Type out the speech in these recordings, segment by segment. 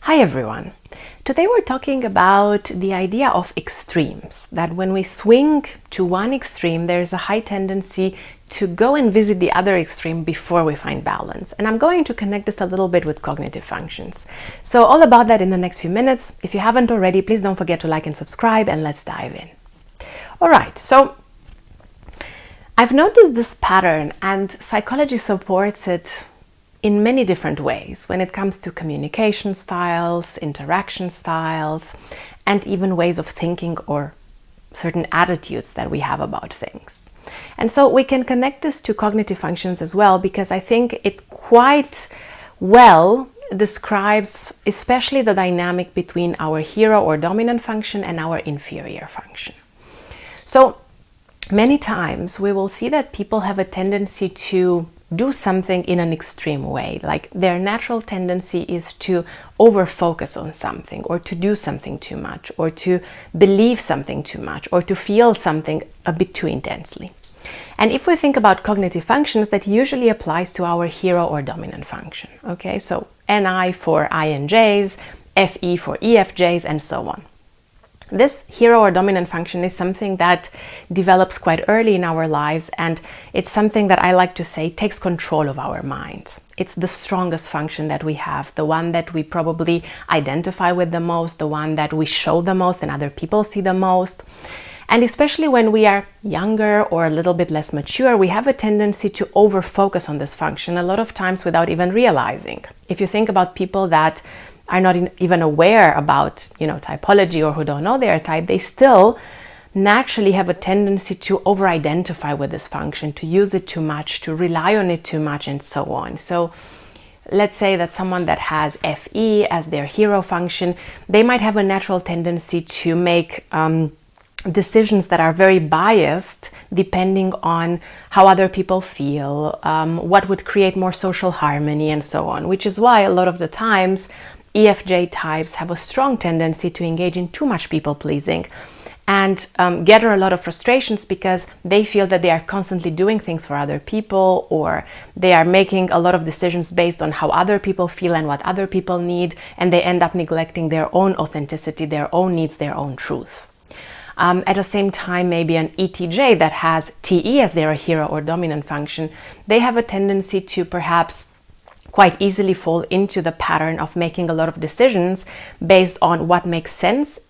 Hi everyone! Today we're talking about the idea of extremes, that when we swing to one extreme there's a high tendency to go and visit the other extreme before we find balance. And I'm going to connect this a little bit with cognitive functions. So all about that in the next few minutes. If you haven't already, please don't forget to like and subscribe, and let's dive in. Alright, so I've noticed this pattern, and psychology supports it in many different ways when it comes to communication styles, interaction styles, and even ways of thinking or certain attitudes that we have about things. And so we can connect this to cognitive functions as well, because I think it quite well describes especially the dynamic between our hero or dominant function and our inferior function. So many times we will see that people have a tendency to do something in an extreme way, like their natural tendency is to over-focus on something, or to do something too much, or to believe something too much, or to feel something a bit too intensely. And if we think about cognitive functions, that usually applies to our hero or dominant function. Okay, so NI for INJs, FE for EFJs, and so on. This hero or dominant function is something that develops quite early in our lives, and it's something that I like to say takes control of our mind. It's the strongest function that we have, the one that we probably identify with the most, the one that we show the most and other people see the most. And especially when we are younger or a little bit less mature, we have a tendency to over-focus on this function, a lot of times without even realizing. If you think about people that are not even aware about, typology, or who don't know their type, they still naturally have a tendency to over-identify with this function, to use it too much, to rely on it too much, and so on. So let's say that someone that has FE as their hero function, they might have a natural tendency to make decisions that are very biased depending on how other people feel, what would create more social harmony, and so on, which is why a lot of the times EFJ types have a strong tendency to engage in too much people-pleasing and gather a lot of frustrations because they feel that they are constantly doing things for other people, or they are making a lot of decisions based on how other people feel and what other people need, and they end up neglecting their own authenticity, their own needs, their own truth. At the same time, maybe an ETJ that has TE as their hero or dominant function, they have a tendency to perhaps quite easily fall into the pattern of making a lot of decisions based on what makes sense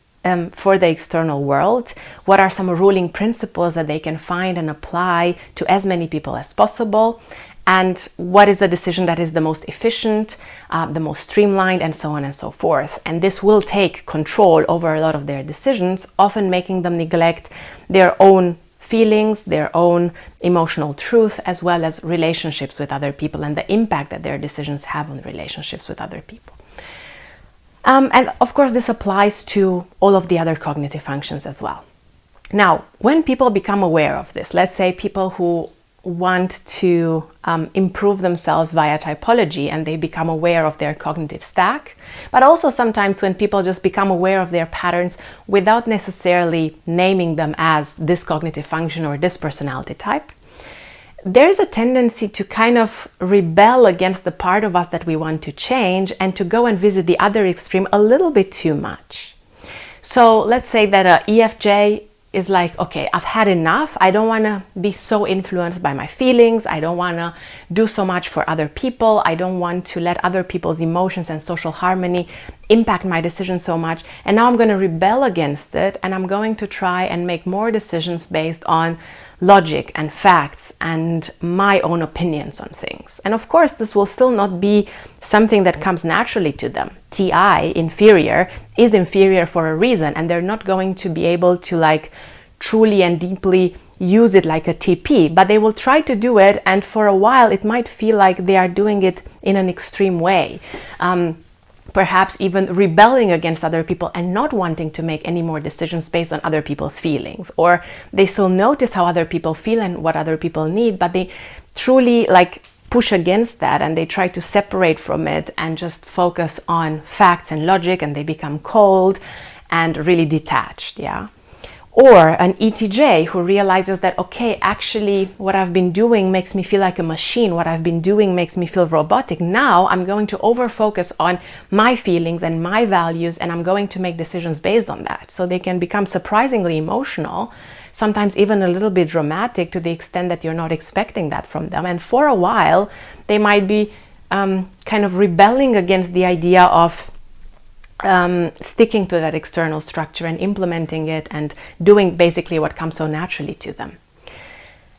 for the external world, what are some ruling principles that they can find and apply to as many people as possible, and what is the decision that is the most efficient, the most streamlined, and so on and so forth. And this will take control over a lot of their decisions, often making them neglect their own feelings, their own emotional truth, as well as relationships with other people and the impact that their decisions have on relationships with other people. And of course, this applies to all of the other cognitive functions as well. Now, when people become aware of this, let's say people who want to improve themselves via typology, and they become aware of their cognitive stack, but also sometimes when people just become aware of their patterns without necessarily naming them as this cognitive function or this personality type, there's a tendency to kind of rebel against the part of us that we want to change and to go and visit the other extreme a little bit too much. So let's say that a EFJ is like, okay, I've had enough. I don't want to be so influenced by my feelings. I don't want to do so much for other people. I don't want to let other people's emotions and social harmony impact my decisions so much. And now I'm going to rebel against it, and I'm going to try and make more decisions based on logic and facts and my own opinions on things. And of course, this will still not be something that comes naturally to them. TI, inferior, is inferior for a reason, and they're not going to be able to truly and deeply use it like a TP, but they will try to do it, and for a while it might feel like they are doing it in an extreme way. Perhaps even rebelling against other people and not wanting to make any more decisions based on other people's feelings. Or they still notice how other people feel and what other people need, but they truly push against that, and they try to separate from it and just focus on facts and logic, and they become cold and really detached, yeah? Or an ETJ who realizes that, okay, actually what I've been doing makes me feel like a machine. What I've been doing makes me feel robotic. Now I'm going to over-focus on my feelings and my values, and I'm going to make decisions based on that. So they can become surprisingly emotional, sometimes even a little bit dramatic, to the extent that you're not expecting that from them. And for a while, they might be kind of rebelling against the idea of sticking to that external structure and implementing it and doing basically what comes so naturally to them.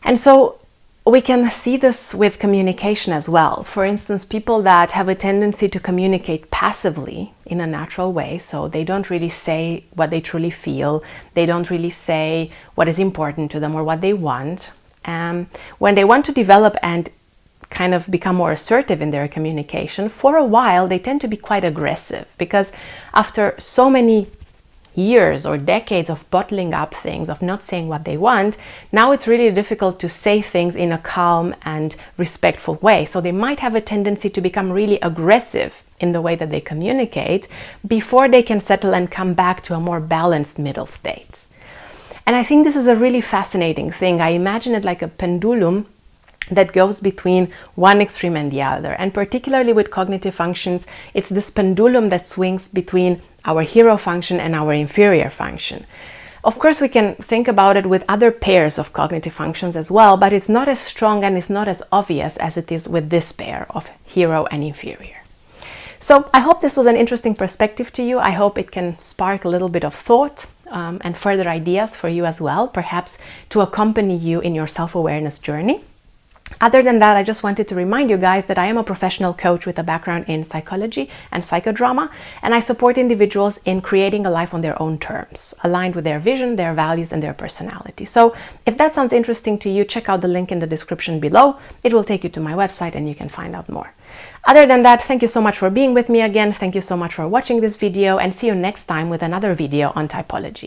And so we can see this with communication as well. For instance, people that have a tendency to communicate passively in a natural way, so they don't really say what they truly feel, they don't really say what is important to them or what they want. When they want to develop and kind of become more assertive in their communication, for a while they tend to be quite aggressive, because after so many years or decades of bottling up things, of not saying what they want, now it's really difficult to say things in a calm and respectful way. So they might have a tendency to become really aggressive in the way that they communicate before they can settle and come back to a more balanced middle state. And I think this is a really fascinating thing. I imagine it like a pendulum that goes between one extreme and the other. And particularly with cognitive functions, it's this pendulum that swings between our hero function and our inferior function. Of course, we can think about it with other pairs of cognitive functions as well, but it's not as strong and it's not as obvious as it is with this pair of hero and inferior. So I hope this was an interesting perspective to you. I hope it can spark a little bit of thought and further ideas for you as well, perhaps to accompany you in your self-awareness journey. Other than that, I just wanted to remind you guys that I am a professional coach with a background in psychology and psychodrama, and I support individuals in creating a life on their own terms, aligned with their vision, their values, and their personality. So if that sounds interesting to you, check out the link in the description below. It will take you to my website and you can find out more. Other than that, thank you so much for being with me again. Thank you so much for watching this video, and see you next time with another video on typology.